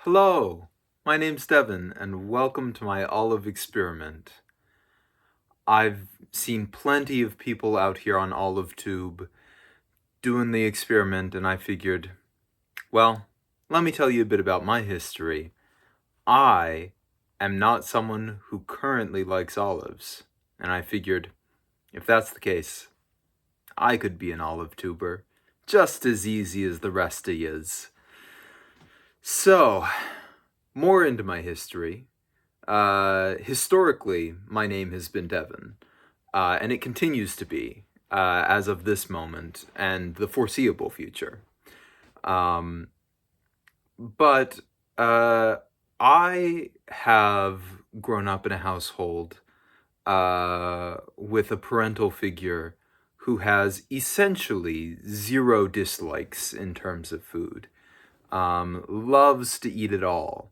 Hello, my name's Devon, and welcome to my olive experiment. I've seen plenty of people out here on OliveTube doing the experiment, and I figured, well, let me tell you a bit about my history. I am not someone who currently likes olives, and I figured, if that's the case, I could be an olive tuber, just as easy as the rest of yous. So, more into my history. Historically, my name has been Devon, and it continues to be as of this moment and the foreseeable future. Um, but I have grown up in a household with a parental figure who has essentially zero dislikes in terms of food, loves to eat it all.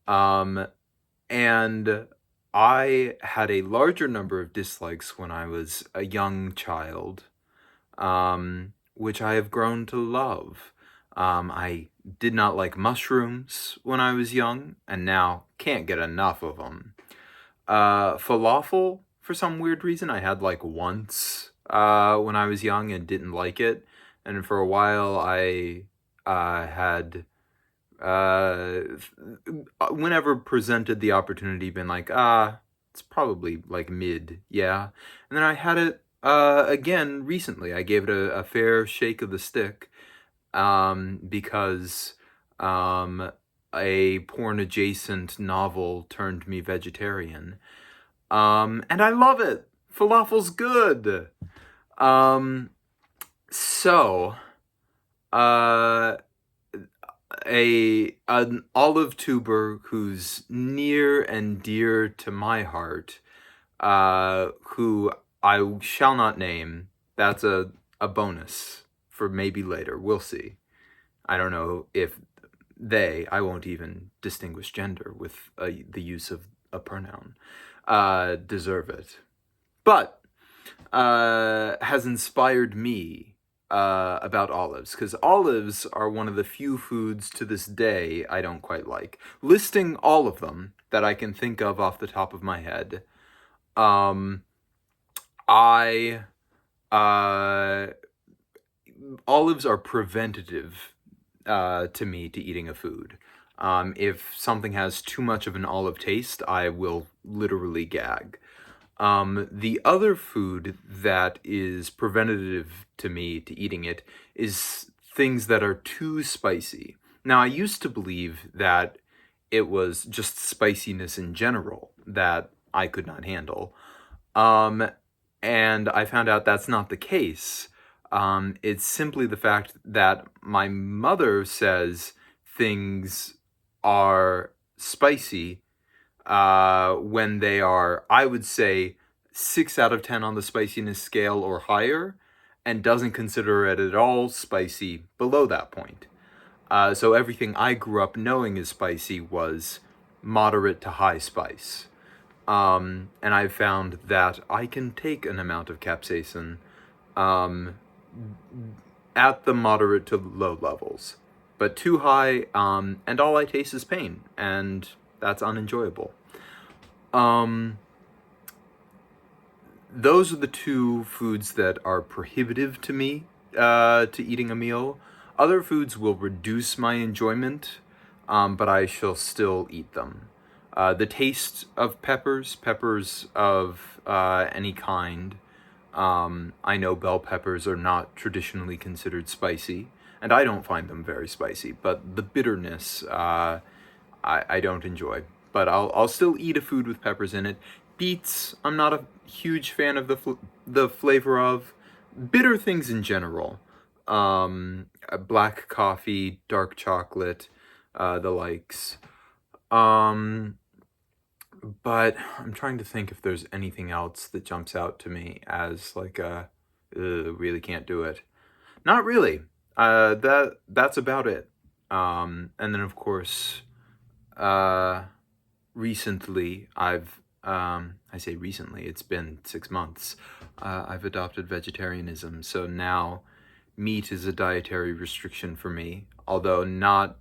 And I had a larger number of dislikes when I was a young child, which I have grown to love. I did not like mushrooms when I was young, and now can't get enough of them. Falafel, for some weird reason, I had like once when I was young and didn't like it. And for a while, I had whenever presented the opportunity, been like, it's probably like mid, yeah. And then I had it again recently. I gave it a fair shake of the stick because a porn adjacent novel turned me vegetarian. And I love it. Falafel's good. So, uh, an olive tuber who's near and dear to my heart, who I shall not name. That's a bonus for maybe later. We'll see. I don't know if I won't even distinguish gender with the use of a pronoun, deserve it. But has inspired me about olives, because olives are one of the few foods to this day I don't quite like. Listing all of them that I can think of off the top of my head, I olives are preventative to me to eating a food. If something has too much of an olive taste, I will literally gag. The other food that is preventative to me to eating it is things that are too spicy. Now, I used to believe that it was just spiciness in general that I could not handle. And I found out that's not the case. It's simply the fact that my mother says things are spicy when they are, I would say, 6 out of 10 on the spiciness scale or higher, and doesn't consider it at all spicy below that point. So everything I grew up knowing is spicy was moderate to high spice. And I've found that I can take an amount of capsaicin at the moderate to low levels. But too high, and all I taste is pain, and that's unenjoyable. Those are the two foods that are prohibitive to me to eating a meal. Other foods will reduce my enjoyment, but I shall still eat them. The taste of peppers of any kind. I know bell peppers are not traditionally considered spicy, and I don't find them very spicy, but the bitterness I don't enjoy. But I'll still eat a food with peppers in it. Beets, I'm not a huge fan of the flavor of. Bitter things in general. Black coffee, dark chocolate, the likes. But I'm trying to think if there's anything else that jumps out to me as like really can't do it. Not really. That's about it. And then of course, recently I say recently, it's been 6 months. I've adopted vegetarianism, so now meat is a dietary restriction for me, although not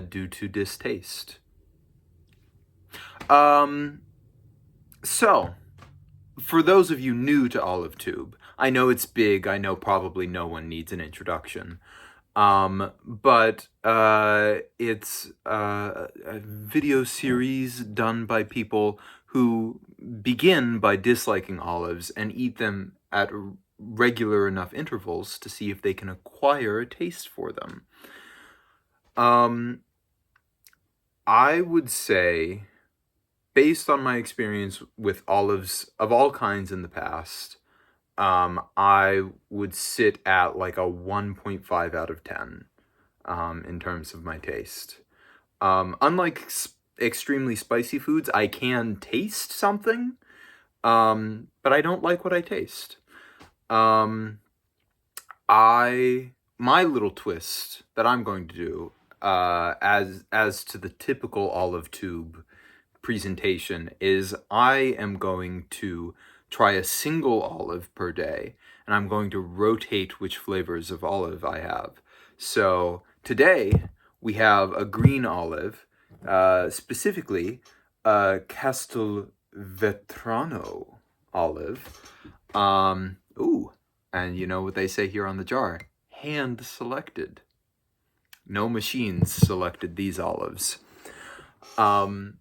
due to distaste. So, for those of you new to Olive Tube, I know it's big, I know probably no one needs an introduction. But it's a video series done by people who begin by disliking olives and eat them at regular enough intervals to see if they can acquire a taste for them. I would say, based on my experience with olives of all kinds in the past, I would sit at like a 1.5 out of 10 in terms of my taste. Unlike extremely spicy foods, I can taste something, but I don't like what I taste. My little twist that I'm going to do, as to the typical Olive Tube presentation, is I am going to try a single olive per day, and I'm going to rotate which flavors of olive I have. So today we have a green olive, specifically a Castelvetrano olive. Ooh, and you know what they say here on the jar? Hand selected. No machines selected these olives. I've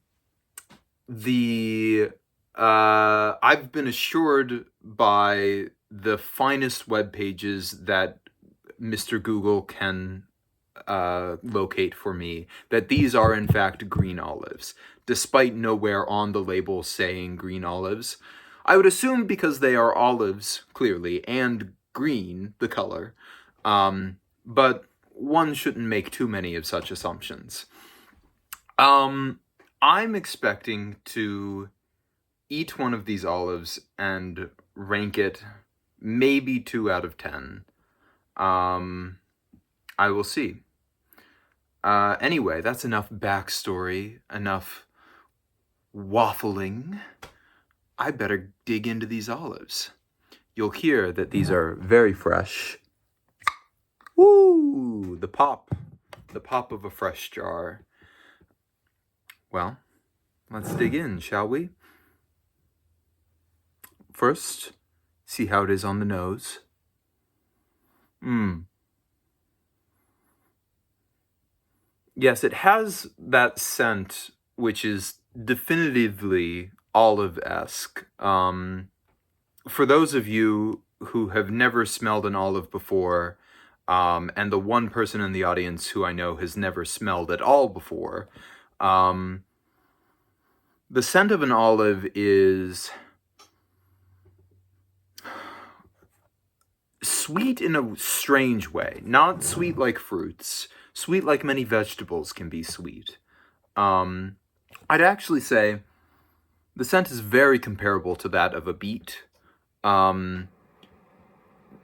been assured by the finest web pages that Mr. Google can locate for me that these are in fact green olives, despite nowhere on the label saying green olives. I would assume because they are olives, clearly, and green, the color, but one shouldn't make too many of such assumptions. I'm expecting to eat one of these olives and rank it maybe 2 out of 10. I will see. Anyway, that's enough backstory, enough waffling. I better dig into these olives. You'll hear that these are very fresh. Woo! The pop of a fresh jar. Well, let's dig in, shall we? First, see how it is on the nose. Yes, it has that scent, which is definitively olive-esque. For those of you who have never smelled an olive before, and the one person in the audience who I know has never smelled at all before, the scent of an olive is sweet in a strange way. Not sweet like fruits. Sweet like many vegetables can be sweet. I'd actually say the scent is very comparable to that of a beet.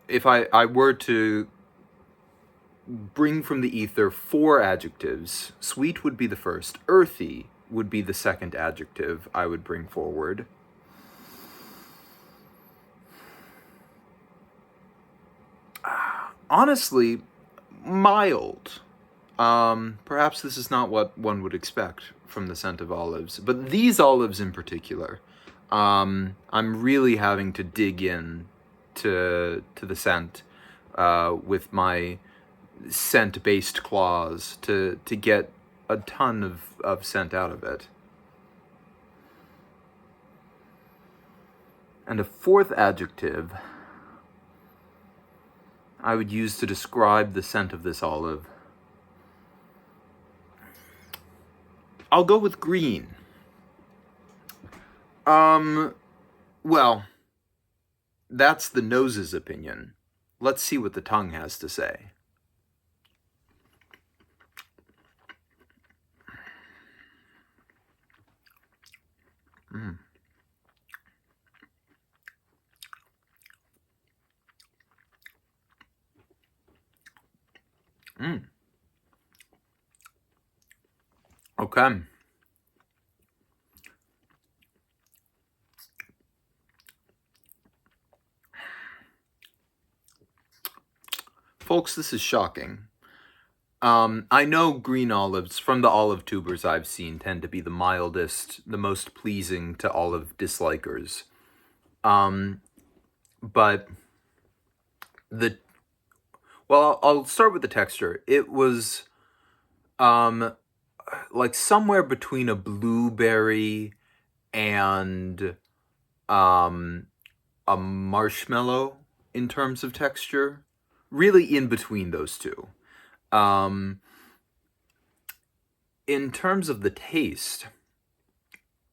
If I were to bring from the ether 4 adjectives, sweet would be the first, earthy would be the second adjective I would bring forward. Honestly, mild. Perhaps this is not what one would expect from the scent of olives, but these olives in particular, I'm really having to dig in to the scent with my scent-based claws to get a ton of scent out of it. And a fourth adjective I would use to describe the scent of this olive. I'll go with green. Well, that's the nose's opinion. Let's see what the tongue has to say. Okay. Folks, this is shocking. I know green olives, from the olive tubers I've seen, tend to be the mildest, the most pleasing to olive dislikers. But I'll start with the texture. It was, like somewhere between a blueberry and, a marshmallow in terms of texture. Really in between those two. In terms of the taste,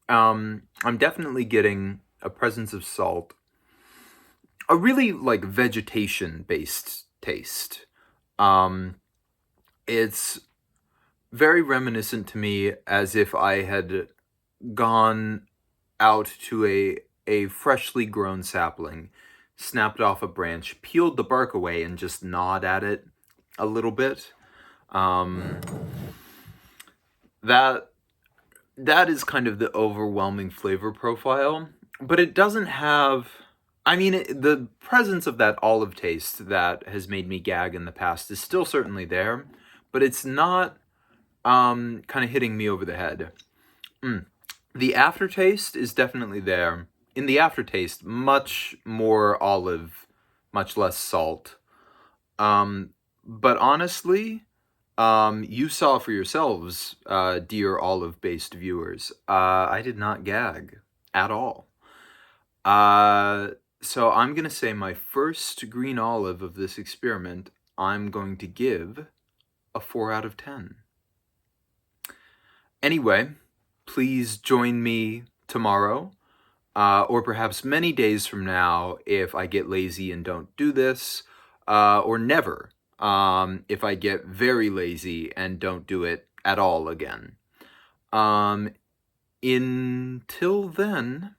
I'm definitely getting a presence of salt, a really like vegetation-based taste. It's very reminiscent to me as if I had gone out to a freshly grown sapling, snapped off a branch, peeled the bark away, and just gnawed at it a little bit. That is kind of the overwhelming flavor profile, but it doesn't have. I mean, the presence of that olive taste that has made me gag in the past is still certainly there, but it's not kind of hitting me over the head. The aftertaste is definitely there. In the aftertaste, much more olive, much less salt. But honestly, you saw for yourselves, dear olive-based viewers. I did not gag at all. So I'm going to say my first green olive of this experiment, I'm going to give a 4 out of 10. Anyway, please join me tomorrow, or perhaps many days from now if I get lazy and don't do this, or never, if I get very lazy and don't do it at all again. Until then,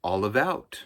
olive out.